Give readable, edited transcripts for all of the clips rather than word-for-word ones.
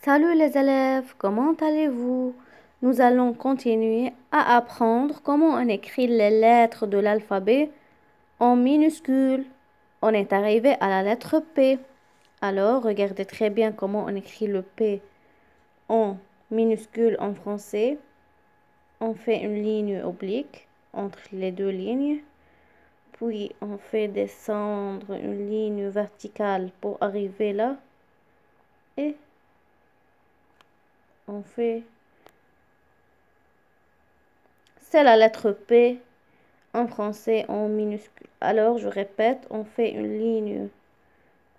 Salut les élèves, comment allez-vous? Nous allons continuer à apprendre comment on écrit les lettres de l'alphabet en minuscules. On est arrivé à la lettre P. Alors, regardez très bien comment on écrit le P en minuscule en français. On fait une ligne oblique entre les deux lignes. Puis, on fait descendre une ligne verticale pour arriver là. Et on fait... C'est la lettre P en français en minuscule. Alors, je répète, on fait une ligne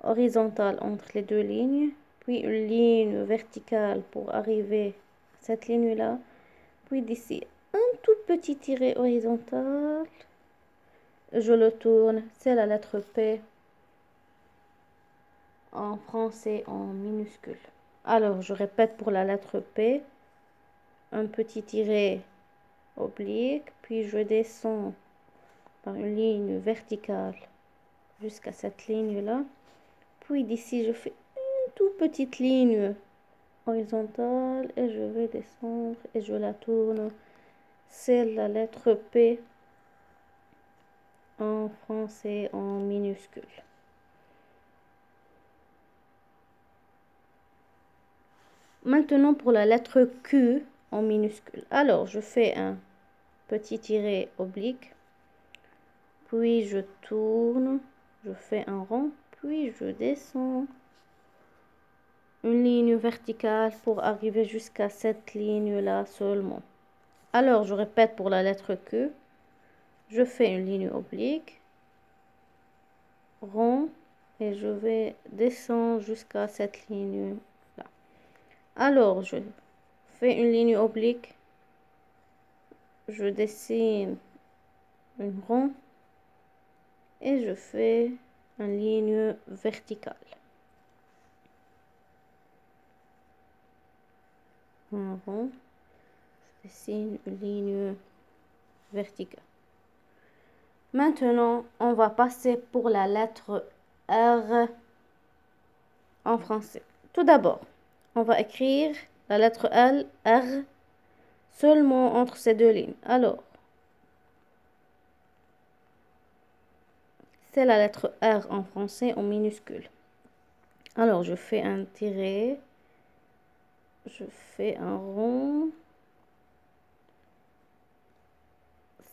horizontale entre les deux lignes, puis une ligne verticale pour arriver à cette ligne-là, puis d'ici un tout petit tiret horizontal, je le tourne, c'est la lettre P en français en minuscule. Alors, je répète pour la lettre P, un petit tiret oblique, puis je descends par une ligne verticale jusqu'à cette ligne-là. Puis d'ici, je fais une toute petite ligne horizontale et je vais descendre et je la tourne. C'est la lettre P en français en minuscule. Maintenant pour la lettre Q en minuscule. Alors, je fais un petit tiret oblique, puis je tourne, je fais un rond, puis je descends une ligne verticale pour arriver jusqu'à cette ligne-là seulement. Alors, je répète pour la lettre Q. Je fais une ligne oblique, rond, et je vais descendre jusqu'à cette ligne-là. Alors, je fais une ligne oblique, je dessine une rond, et je fais une ligne verticale. Un rond, je dessine une ligne verticale. Maintenant, on va passer pour la lettre R en français. Tout d'abord, on va écrire la lettre R seulement entre ces deux lignes. Alors, c'est la lettre R en français en minuscule. Alors, je fais un tiret, je fais un rond.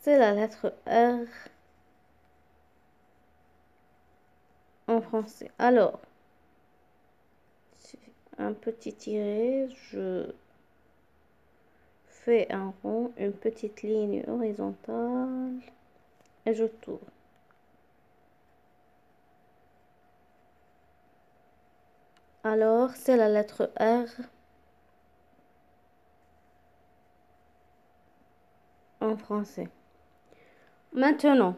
C'est la lettre R en français. Alors, un petit tiret, je fais un rond, une petite ligne horizontale et je tourne. Alors, c'est la lettre R en français. Maintenant,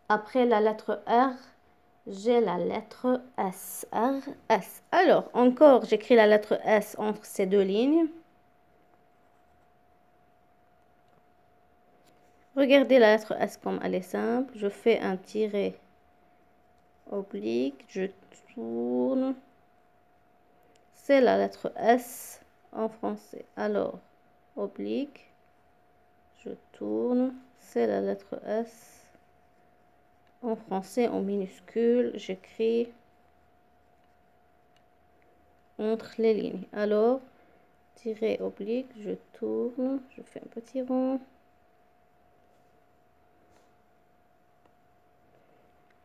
après la lettre R, j'ai la lettre S. R, S. Alors, encore, j'écris la lettre S entre ces deux lignes. Regardez la lettre S comme elle est simple. Je fais un tiret oblique, je tourne. C'est la lettre S en français. Alors, oblique, je tourne. C'est la lettre S en français en minuscule. J'écris entre les lignes. Alors, tiret oblique, je tourne, je fais un petit rond.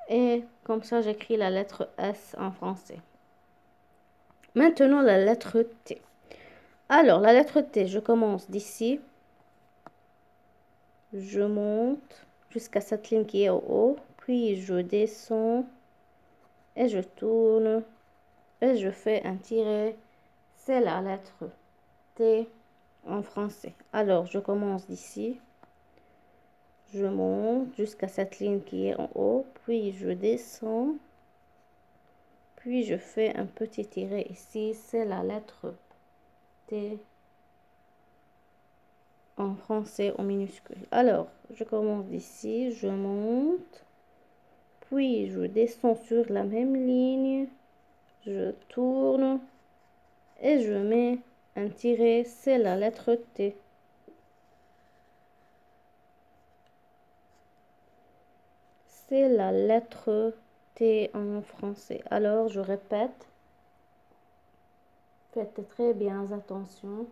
Et comme ça, j'écris la lettre S en français. Maintenant, la lettre T. Alors, la lettre T, je commence d'ici. Je monte jusqu'à cette ligne qui est au haut. Puis, je descends. Et je tourne. Et je fais un tiret. C'est la lettre T en français. Alors, je commence d'ici. Je monte jusqu'à cette ligne qui est en haut. Puis, je descends. Puis je fais un petit tiret ici, c'est la lettre T en français en minuscule. Alors, je commence d'ici, je monte, puis je descends sur la même ligne, je tourne et je mets un tiret, c'est la lettre T. C'est la lettre T en français. Alors, je répète. Faites très bien attention.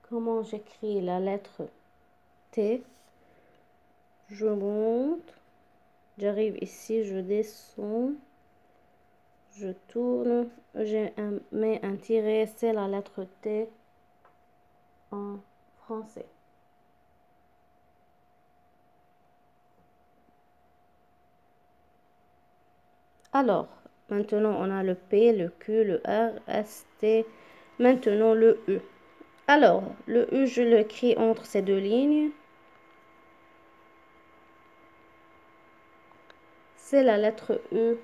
Comment j'écris la lettre T? Je monte. J'arrive ici, je descends. Je tourne. Mets un tiret, c'est la lettre T en français. Alors, maintenant on a le P, le Q, le R, S, T. Maintenant le U. Alors, le U, je l'écris entre ces deux lignes. C'est la lettre U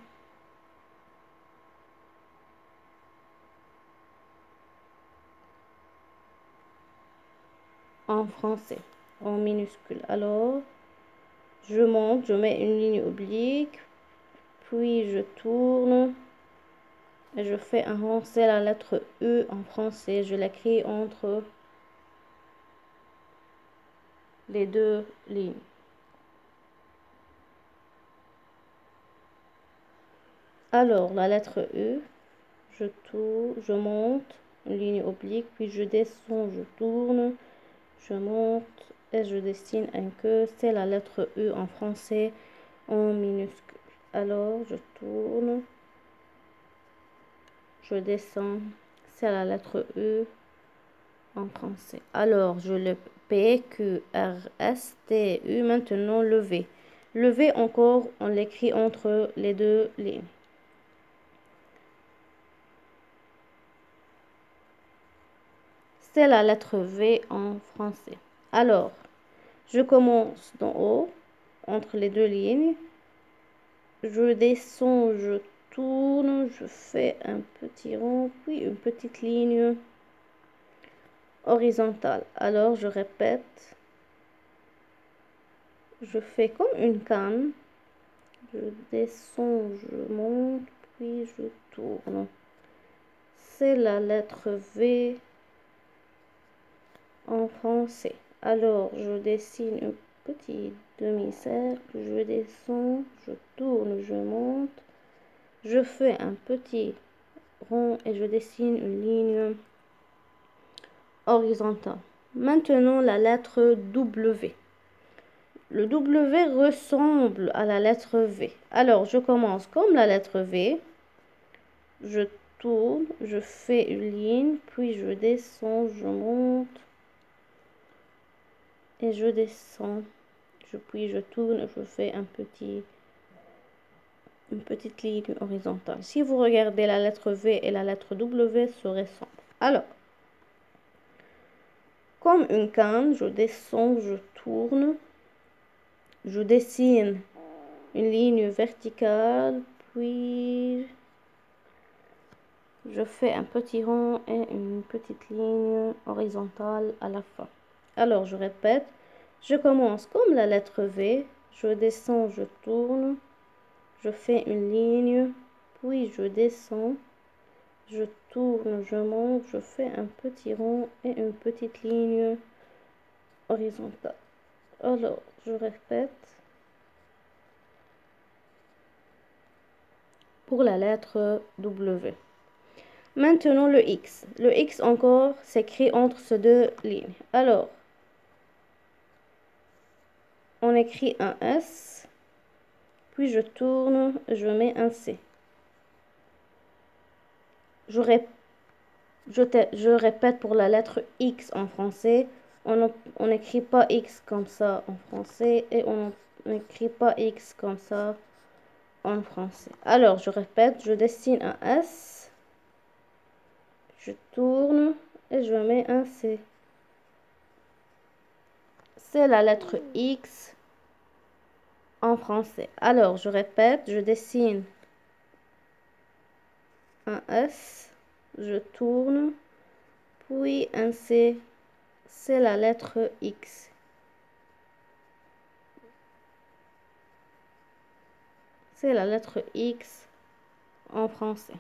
en français, en minuscule. Alors, je monte, je mets une ligne oblique, puis je tourne et je fais un rond. C'est la lettre U en français. Je l'écris entre les deux lignes. Alors, la lettre U, je tourne, je monte, une ligne oblique, puis je descends, je tourne, je monte et je dessine un queue. C'est la lettre U en français en minuscule. Alors, je tourne, je descends, c'est la lettre U en français. Alors, je le P, Q, R, S, T, U. Maintenant, le V. Le V encore, on l'écrit entre les deux lignes. C'est la lettre V en français. Alors, je commence d'en haut, entre les deux lignes. Je descends, je tourne, je fais un petit rond, puis une petite ligne horizontale. Alors, je répète. Je fais comme une canne. Je descends, je monte, puis je tourne. C'est la lettre V en français. Alors, je dessine un petit demi-cercle, je descends, je tourne, je monte, je fais un petit rond et je dessine une ligne horizontale. Maintenant, la lettre W. Le W ressemble à la lettre V. Alors, je commence comme la lettre V. Je tourne, je fais une ligne, puis je descends, je monte et je descends. Puis je tourne, je fais une petite ligne horizontale. Si vous regardez la lettre V et la lettre W se ressemblent. Alors, comme une canne, je descends, je tourne, je dessine une ligne verticale, puis je fais un petit rond et une petite ligne horizontale à la fin. Alors, je répète, je commence comme la lettre V, je descends, je tourne, je fais une ligne, puis je descends, je tourne, je monte, je fais un petit rond et une petite ligne horizontale. Alors, je répète. Pour la lettre W. Maintenant, le X. Le X encore s'écrit entre ces deux lignes. Alors, on écrit un S, puis je tourne, je mets un C. Je répète pour la lettre X en français. On n'écrit pas X comme ça en français et on n'écrit pas X comme ça en français. Alors, je répète, je dessine un S, je tourne et je mets un C. C'est la lettre X en français. Alors, je répète, je dessine un S, je tourne, puis un C, c'est la lettre X. C'est la lettre X en français.